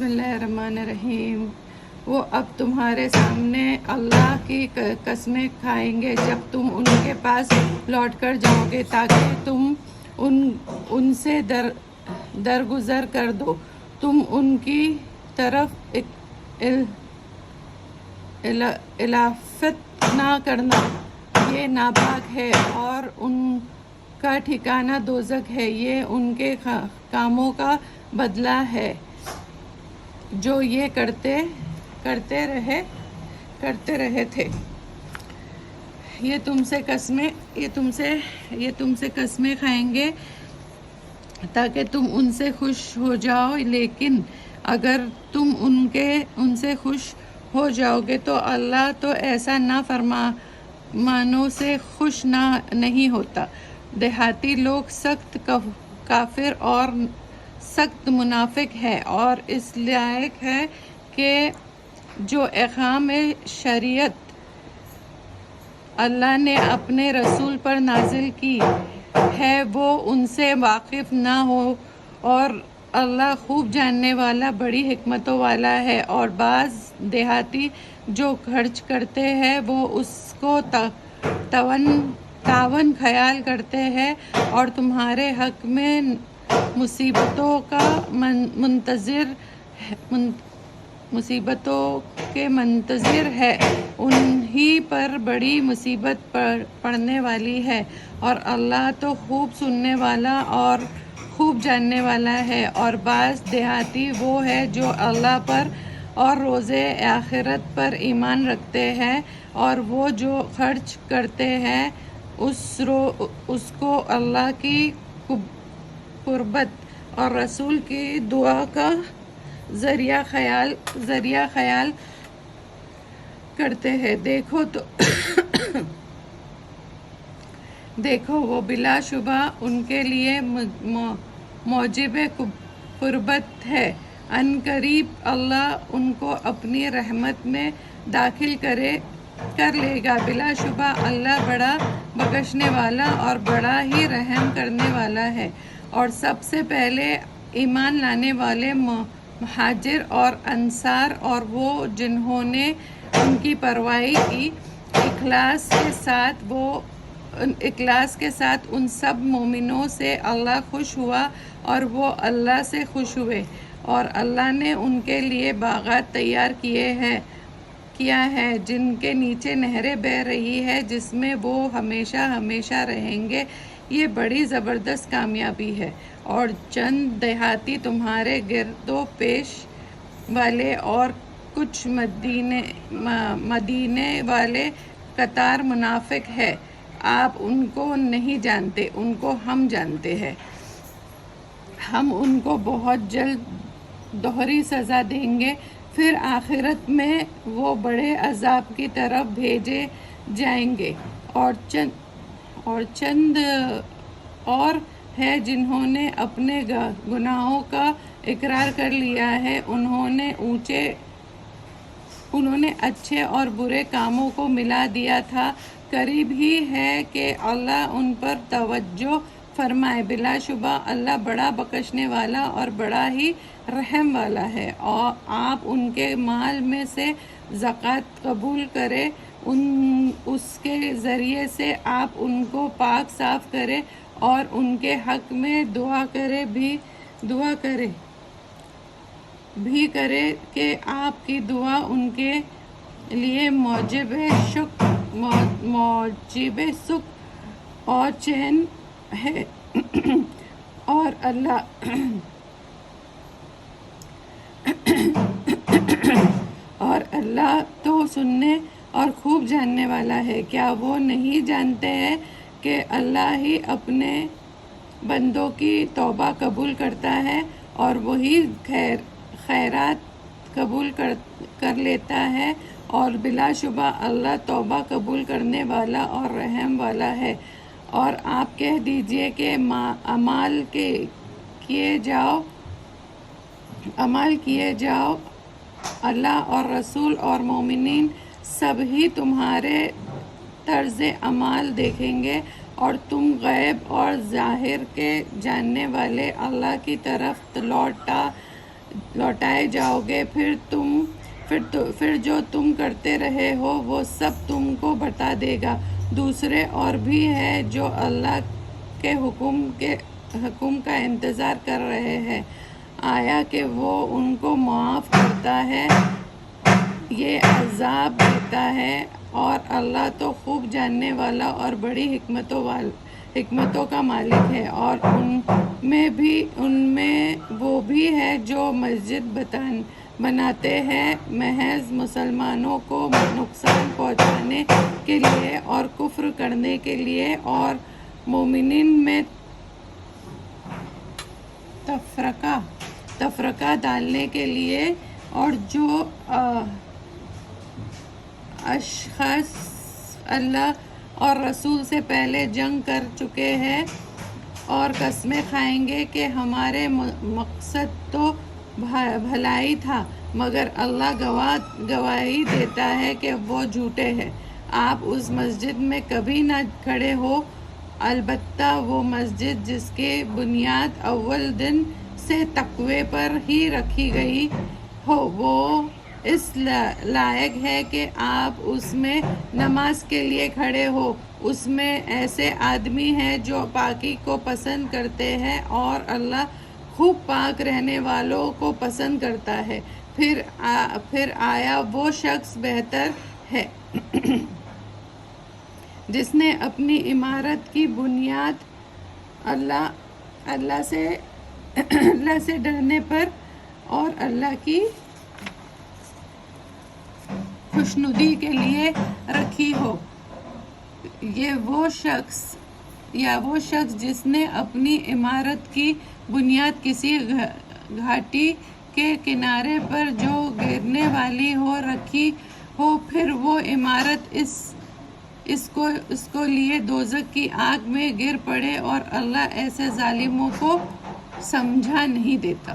بسم اللہ الرحمن الرحیم۔ وہ اب تمہارے سامنے اللہ کی قسمیں کھائیں گے جب تم ان کے پاس لوٹ کر جاؤ گے تاکہ تم ان سے درگزر کر دو۔ تم ان کی طرف التفات نہ کرنا، یہ ناپاک ہے اور ان کا ٹھکانہ دوزخ ہے، یہ ان کے کاموں کا بدلہ ہے جو یہ کرتے رہے تھے۔ یہ تم سے قسمیں کھائیں گے تاکہ تم ان سے خوش ہو جاؤ، لیکن اگر تم ان سے خوش ہو جاؤ گے تو اللہ تو ایسا نافرمانوں سے خوش نہیں ہوتا۔ دیہاتی لوگ سخت کافر اور سخت منافق ہے، اور اس لائق ہے کہ جو احکام شریعت اللہ نے اپنے رسول پر نازل کی ہے وہ ان سے واقف نہ ہو، اور اللہ خوب جاننے والا بڑی حکمتوں والا ہے۔ اور بعض دیہاتی جو خرچ کرتے ہیں وہ اس کو تاوان خیال کرتے ہیں اور تمہارے حق میں مصیبتوں کے منتظر ہے، انہی پر بڑی مصیبت پڑنے والی ہے، اور اللہ تو خوب سننے والا اور خوب جاننے والا ہے۔ اور بعض دیہاتی وہ ہے جو اللہ پر اور روز آخرت پر ایمان رکھتے ہیں، اور وہ جو خرچ کرتے ہیں اس کو اللہ کی قربت اور رسول کی دعا کا ذریعہ خیال کرتے ہیں۔ دیکھو وہ بلا شبہ ان کے لیے موجب قربت ہے، ان قریب اللہ ان کو اپنی رحمت میں داخل کر لے گا۔ بلا شبہ اللہ بڑا بخشنے والا اور بڑا ہی رحم کرنے والا ہے۔ اور سب سے پہلے ایمان لانے والے مہاجر اور انصار، اور وہ جنہوں نے ان کی پیروی کی اخلاص کے ساتھ ان سب مومنوں سے اللہ خوش ہوا اور وہ اللہ سے خوش ہوئے، اور اللہ نے ان کے لیے باغات تیار کیا ہے جن کے نیچے نہریں بہہ رہی ہیں، جس میں وہ ہمیشہ رہیں گے۔ یہ بڑی زبردست کامیابی ہے۔ اور چند دیہاتی تمہارے گرد و پیش والے اور کچھ مدینے والے کثیر منافق ہیں، آپ ان کو نہیں جانتے، ان کو ہم جانتے ہیں۔ ہم ان کو بہت جلد دوہری سزا دیں گے، پھر آخرت میں وہ بڑے عذاب کی طرف بھیجے جائیں گے۔ اور چند اور ہے جنہوں نے اپنے گناہوں کا اقرار کر لیا ہے، انہوں نے اچھے اور برے کاموں کو ملا دیا تھا، قریب ہی ہے کہ اللہ ان پر توجہ فرمائے۔ بلا شبہ اللہ بڑا بخشنے والا اور بڑا ہی رحم والا ہے۔ اور آپ ان کے مال میں سے زکوٰۃ قبول کریں، اس کے ذریعے سے آپ ان کو پاک صاف کریں، اور ان کے حق میں دعا بھی کریں کہ آپ کی دعا ان کے لیے موجب سکھ اور چین ہے۔ اور اللہ تو سننے اور خوب جاننے والا ہے۔ کیا وہ نہیں جانتے ہیں کہ اللہ ہی اپنے بندوں کی توبہ قبول کرتا ہے اور وہی خیرات قبول کر لیتا ہے، اور بلا شبہ اللہ توبہ قبول کرنے والا اور رحم والا ہے۔ اور آپ کہہ دیجئے کہ اعمال کیے جاؤ، اللہ اور رسول اور مومنین سب ہی تمہارے طرز اعمال دیکھیں گے، اور تم غیب اور ظاہر کے جاننے والے اللہ کی طرف لوٹائے جاؤ گے، پھر جو تم کرتے رہے ہو وہ سب تم کو بتا دے گا۔ دوسرے اور بھی ہے جو اللہ کے حکم کا انتظار کر رہے ہیں، آیا کہ وہ ان کو معاف کرتا ہے، یہ عذاب دیتا ہے، اور اللہ تو خوب جاننے والا اور بڑی حکمتوں کا مالک ہے۔ اور ان میں وہ بھی ہے جو مسجد بناتے ہیں محض مسلمانوں کو نقصان پہنچانے کے لیے اور کفر کرنے کے لیے اور مومنین میں تفرقہ ڈالنے کے لیے، اور جو اشخاص اللہ اور رسول سے پہلے جنگ کر چکے ہیں اور قسمیں کھائیں گے کہ ہمارے مقصد تو بھلائی تھا، مگر اللہ گواہی دیتا ہے کہ وہ جھوٹے ہیں۔ آپ اس مسجد میں کبھی نہ کھڑے ہو، البتہ وہ مسجد جس کی بنیاد اول دن سے تقوی پر ہی رکھی گئی ہو، وہ اس لائق ہے کہ آپ اس میں نماز کے لیے کھڑے ہو۔ اس میں ایسے آدمی ہیں جو پاکی کو پسند کرتے ہیں، اور اللہ خوب پاک رہنے والوں کو پسند کرتا ہے۔ پھر آیا وہ شخص بہتر ہے جس نے اپنی عمارت کی بنیاد اللہ سے ڈرنے پر اور اللہ کی خوشنودی کے لیے رکھی ہو، یا وہ شخص جس نے اپنی عمارت کی بنیاد کسی گھاٹی کے کنارے پر جو گرنے والی ہو رکھی ہو، پھر وہ عمارت اس کو لیے دوزخ کی آگ میں گر پڑے، اور اللہ ایسے ظالموں کو سمجھ نہیں دیتا۔